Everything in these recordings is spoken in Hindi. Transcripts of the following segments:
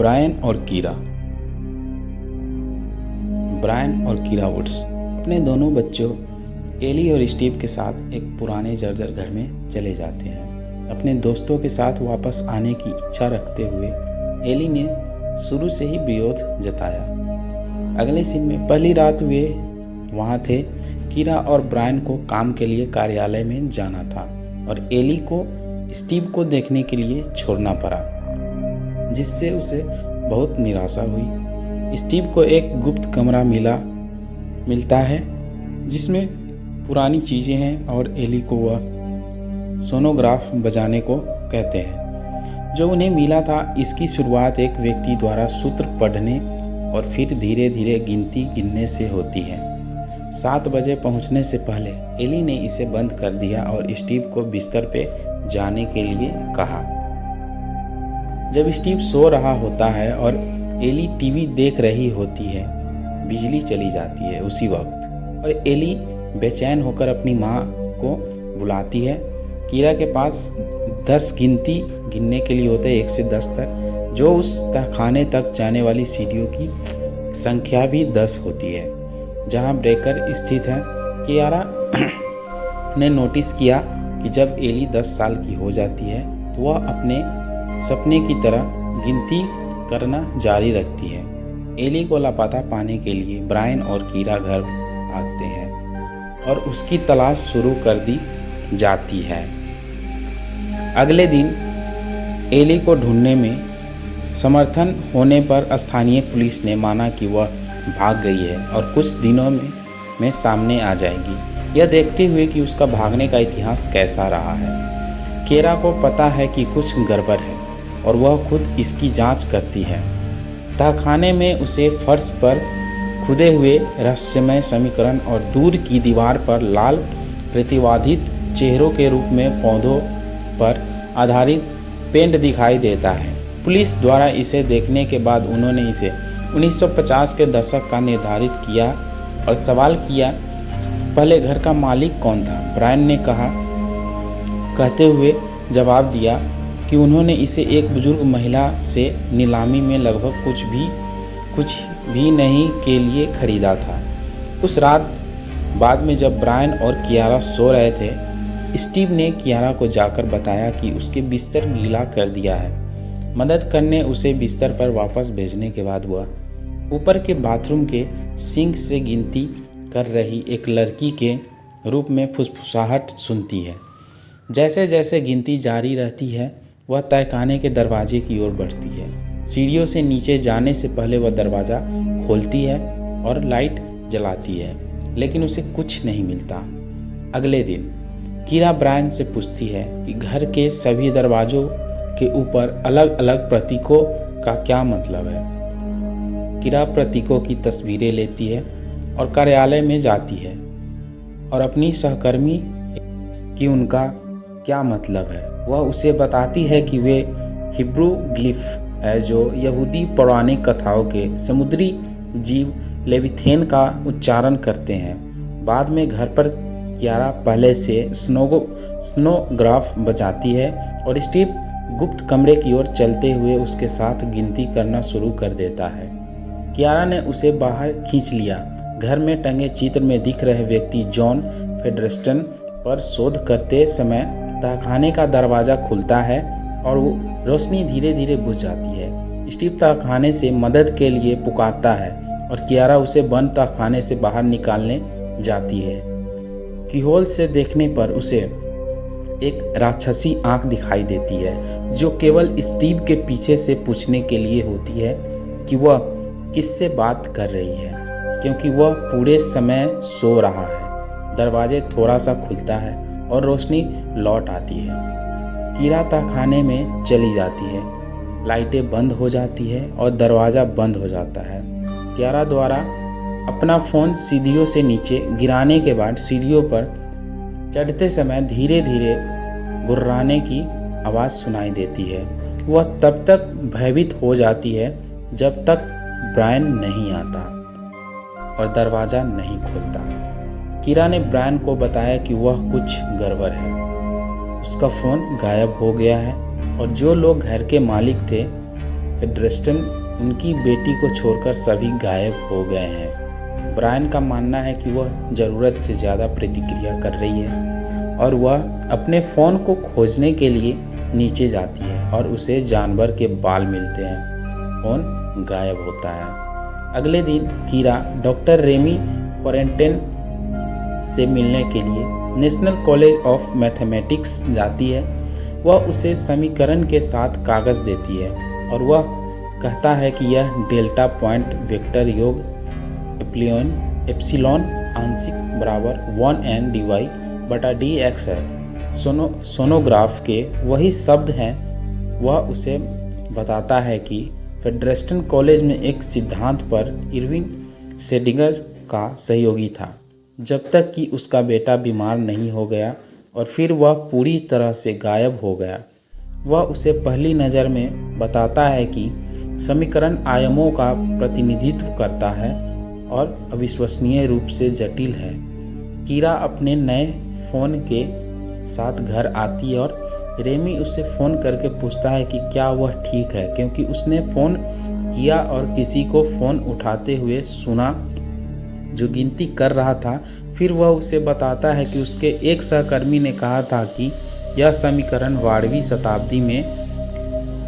ब्रायन और कीरा वुड्स अपने दोनों बच्चों एली और स्टीव के साथ एक पुराने जर्जर घर में चले जाते हैं। अपने दोस्तों के साथ वापस आने की इच्छा रखते हुए एली ने शुरू से ही विरोध जताया। अगले सीन में पहली रात वे वहाँ थे। कीरा और ब्रायन को काम के लिए कार्यालय में जाना था और एली को स्टीव को देखने के लिए छोड़ना पड़ा, जिससे उसे बहुत निराशा हुई। स्टीव को एक गुप्त कमरा मिलता है जिसमें पुरानी चीज़ें हैं और एली को वह सोनोग्राफ बजाने को कहते हैं जो उन्हें मिला था। इसकी शुरुआत एक व्यक्ति द्वारा सूत्र पढ़ने और फिर धीरे धीरे गिनती गिनने से होती है। 7 बजे पहुंचने से पहले एली ने इसे बंद कर दिया और स्टीव को बिस्तर पे जाने के लिए कहा। जब स्टीव सो रहा होता है और एली टीवी देख रही होती है, बिजली चली जाती है उसी वक्त और एली बेचैन होकर अपनी माँ को बुलाती है। कीरा के पास 10 गिनती गिनने के लिए होते हैं, 1 से 10 तक, जो उस तहखाने तक जाने वाली सीढ़ियों की संख्या भी 10 होती है जहाँ ब्रेकर स्थित है। कियारा ने नोटिस किया कि जब एली 10 साल की हो जाती है तो वह अपने सपने की तरह गिनती करना जारी रखती है। एली को लापता पाने के लिए ब्रायन और कीरा घर भागते हैं और उसकी तलाश शुरू कर दी जाती है। अगले दिन एली को ढूंढने में समर्थन होने पर स्थानीय पुलिस ने माना कि वह भाग गई है और कुछ दिनों में सामने आ जाएगी। यह देखते हुए कि उसका भागने का इतिहास कैसा रहा है, कीरा को पता है कि कुछ गड़बड़ है और वह खुद इसकी जांच करती है। तहखाने में उसे फर्श पर खुदे हुए रहस्यमय समीकरण और दूर की दीवार पर लाल प्रतिवादित चेहरों के रूप में पौधों पर आधारित पेंट दिखाई देता है। पुलिस द्वारा इसे देखने के बाद उन्होंने इसे 1950 के दशक का निर्धारित किया और सवाल किया, पहले घर का मालिक कौन था? ब्रायन ने कहते हुए जवाब दिया कि उन्होंने इसे एक बुजुर्ग महिला से नीलामी में लगभग कुछ भी नहीं के लिए खरीदा था। उस रात बाद में जब ब्रायन और कियारा सो रहे थे, स्टीव ने कियारा को जाकर बताया कि उसके बिस्तर गीला कर दिया है। मदद करने उसे बिस्तर पर वापस भेजने के बाद वह ऊपर के बाथरूम के सिंक से गिनती कर रही एक लड़की के रूप में फुसफुसाहट सुनती है। जैसे जैसे गिनती जारी रहती है वह तहखाने के दरवाजे की ओर बढ़ती है। सीढ़ियों से नीचे जाने से पहले वह दरवाज़ा खोलती है और लाइट जलाती है, लेकिन उसे कुछ नहीं मिलता। अगले दिन कीरा ब्रायन से पूछती है कि घर के सभी दरवाज़ों के ऊपर अलग अलग प्रतीकों का क्या मतलब है। कीरा प्रतीकों की तस्वीरें लेती है और कार्यालय में जाती है और अपनी सहकर्मी कि उनका क्या मतलब है। वह उसे बताती है कि वे हिब्रू ग्लिफ है जो यहूदी पौराणिक कथाओं के समुद्री जीव लेविथेन का उच्चारण करते हैं। बाद में घर पर कियारा पहले से स्नोग्राफ बजाती है और स्टीव गुप्त कमरे की ओर चलते हुए उसके साथ गिनती करना शुरू कर देता है। कियारा ने उसे बाहर खींच लिया। घर में टंगे चित्र में दिख रहे व्यक्ति जॉन फेडरस्टन पर शोध करते समय तहखाने का दरवाज़ा खुलता है और वो रोशनी धीरे धीरे बुझ जाती है। स्टीव तहखाने से मदद के लिए पुकारता है और कियारा उसे बंद तहखाने से बाहर निकालने जाती है। कीहोल से देखने पर उसे एक राक्षसी आंख दिखाई देती है जो केवल स्टीव के पीछे से पूछने के लिए होती है कि वह किससे बात कर रही है, क्योंकि वह पूरे समय सो रहा है। दरवाजे थोड़ा सा खुलता है और रोशनी लौट आती है। कीरा तहखाने में चली जाती है, लाइटें बंद हो जाती है और दरवाज़ा बंद हो जाता है। कियारा द्वारा अपना फ़ोन सीढ़ियों से नीचे गिराने के बाद सीढ़ियों पर चढ़ते समय धीरे धीरे गुर्राने की आवाज़ सुनाई देती है। वह तब तक भयभीत हो जाती है जब तक ब्रायन नहीं आता और दरवाज़ा नहीं खुलता। कीरा ने ब्रायन को बताया कि वह कुछ गड़बड़ है। उसका फ़ोन गायब हो गया है और जो लोग घर के मालिक थे फेडरेस्टन उनकी बेटी को छोड़कर सभी गायब हो गए हैं। ब्रायन का मानना है कि वह ज़रूरत से ज़्यादा प्रतिक्रिया कर रही है और वह अपने फ़ोन को खोजने के लिए नीचे जाती है और उसे जानवर के बाल मिलते हैं। फ़ोन गायब होता है। अगले दिन कीरा डॉक्टर रेमी फॉरेंटेन से मिलने के लिए नेशनल कॉलेज ऑफ मैथमेटिक्स जाती है। वह उसे समीकरण के साथ कागज़ देती है और वह कहता है कि यह डेल्टा पॉइंट वेक्टर योग एप्सिलॉन आंशिक बराबर 1n dy/dx है। सोनोग्राफ के वही शब्द हैं। वह उसे बताता है कि फेडरेस्टन कॉलेज में एक सिद्धांत पर इरविन शेडिंगर का सहयोगी था जब तक कि उसका बेटा बीमार नहीं हो गया और फिर वह पूरी तरह से गायब हो गया। वह उसे पहली नज़र में बताता है कि समीकरण आयामों का प्रतिनिधित्व करता है और अविश्वसनीय रूप से जटिल है। कीरा अपने नए फ़ोन के साथ घर आती है और रेमी उससे फ़ोन करके पूछता है कि क्या वह ठीक है, क्योंकि उसने फ़ोन किया और किसी को फ़ोन उठाते हुए सुना जो गिनती कर रहा था। फिर वह उसे बताता है कि उसके एक सहकर्मी ने कहा था कि यह समीकरण 12वीं शताब्दी में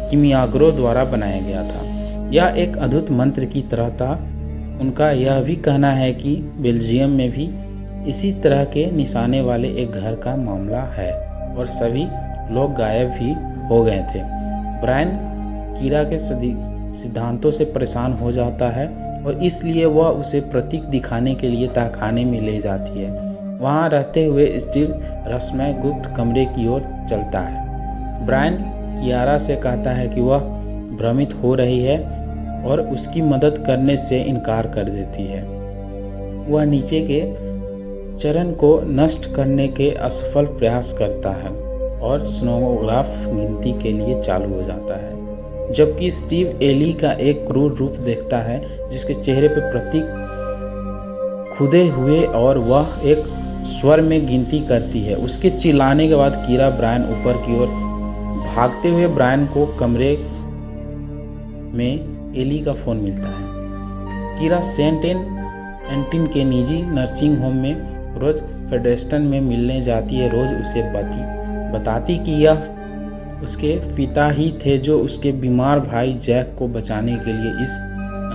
किमियाग्रो द्वारा बनाया गया था। यह एक अद्भुत मंत्र की तरह था। उनका यह भी कहना है कि बेल्जियम में भी इसी तरह के निशाने वाले एक घर का मामला है और सभी लोग गायब भी हो गए थे। ब्रायन कीरा के सिद्धांतों से परेशान हो जाता है और इसलिए वह उसे प्रतीक दिखाने के लिए तहखाने में ले जाती है। वहाँ रहते हुए स्टीव रहस्यमय गुप्त कमरे की ओर चलता है। ब्रायन कियारा से कहता है कि वह भ्रमित हो रही है और उसकी मदद करने से इनकार कर देती है। वह नीचे के चरण को नष्ट करने के असफल प्रयास करता है और सोनोग्राफ गिनती के लिए चालू हो जाता है, जबकि स्टीव एली का एक क्रूर रूप देखता है जिसके चेहरे पर प्रतीक खुदे हुए और वह एक स्वर में गिनती करती है। उसके चिल्लाने के बाद कीरा ब्रायन ऊपर की ओर भागते हुए ब्रायन को कमरे में एली का फ़ोन मिलता है। कीरा सेंट एंटिन के निजी नर्सिंग होम में रोज फेडरेस्टन में मिलने जाती है। रोज उसे बताती कि यह उसके पिता ही थे जो उसके बीमार भाई जैक को बचाने के लिए इस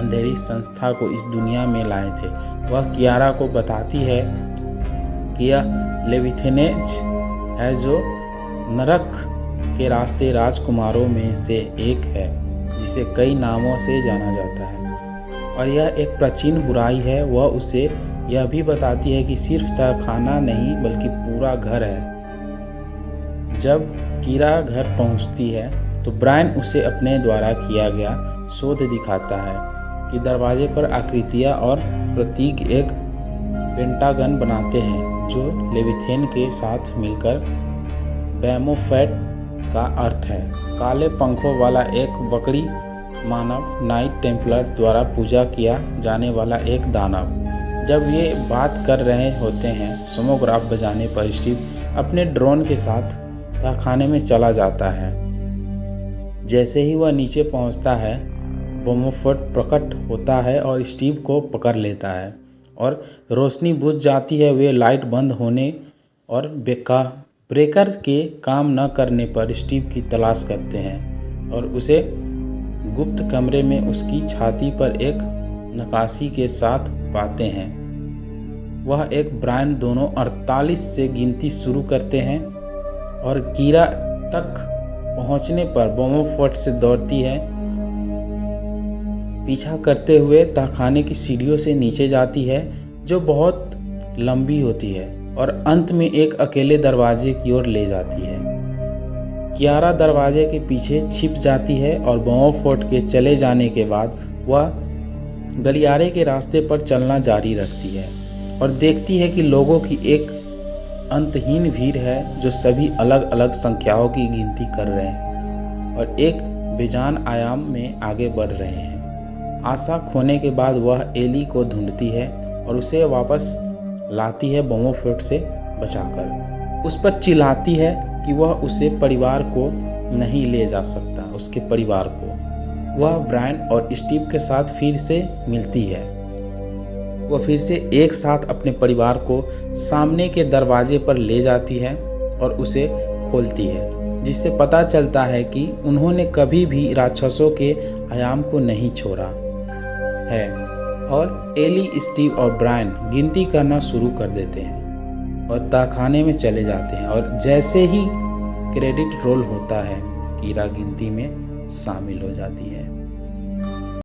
अंधेरी संस्था को इस दुनिया में लाए थे। वह कियारा को बताती है कि यह लेविथेनेज है जो नरक के रास्ते राजकुमारों में से एक है जिसे कई नामों से जाना जाता है और यह एक प्राचीन बुराई है। वह उसे यह भी बताती है कि सिर्फ तहखाना नहीं बल्कि पूरा घर है। जब कीरा घर पहुंचती है तो ब्रायन उसे अपने द्वारा किया गया शोध दिखाता है कि दरवाजे पर आकृतियाँ और प्रतीक एक पेंटागन बनाते हैं जो लेविथेन के साथ मिलकर बैमोफेट का अर्थ है। काले पंखों वाला एक वक्री मानव नाइट टेम्पलर द्वारा पूजा किया जाने वाला एक दानव। जब ये बात कर रहे होते हैं सोनोग्राफ बजाने पर स्टीव अपने ड्रोन के साथ तहखाने में चला जाता है। जैसे ही वह नीचे पहुंचता है बैमोफेट प्रकट होता है और स्टीव को पकड़ लेता है और रोशनी बुझ जाती है। वे लाइट बंद होने और ब्रेकर के काम न करने पर स्टीव की तलाश करते हैं और उसे गुप्त कमरे में उसकी छाती पर एक नक्काशी के साथ पाते हैं। वह एक ब्रायन दोनों 48 से गिनती शुरू करते हैं और कीरा तक पहुंचने पर बैमोफेट से दौड़ती है, पीछा करते हुए तहखाने की सीढ़ियों से नीचे जाती है जो बहुत लंबी होती है और अंत में एक अकेले दरवाजे की ओर ले जाती है। कियारा दरवाजे के पीछे छिप जाती है और बैमोफेट के चले जाने के बाद वह गलियारे के रास्ते पर चलना जारी रखती है और देखती है कि लोगों की एक अंतहीन भीड़ है जो सभी अलग अलग संख्याओं की गिनती कर रहे हैं और एक बेजान आयाम में आगे बढ़ रहे हैं। आशा खोने के बाद वह एली को ढूंढती है और उसे वापस लाती है बैमोफेट से बचाकर। उस पर चिल्लाती है कि वह उसे परिवार को नहीं ले जा सकता, उसके परिवार को। वह ब्रायन और स्टीव के साथ फिर से मिलती है। वह फिर से एक साथ अपने परिवार को सामने के दरवाजे पर ले जाती है और उसे खोलती है, जिससे पता चलता है कि उन्होंने कभी भी राक्षसों के आयाम को नहीं छोड़ा है। और एली, स्टीव और ब्रायन गिनती करना शुरू कर देते हैं और तहखाने में चले जाते हैं। और जैसे ही क्रेडिट रोल होता है, कीरा गिनती में शामिल हो जाती है।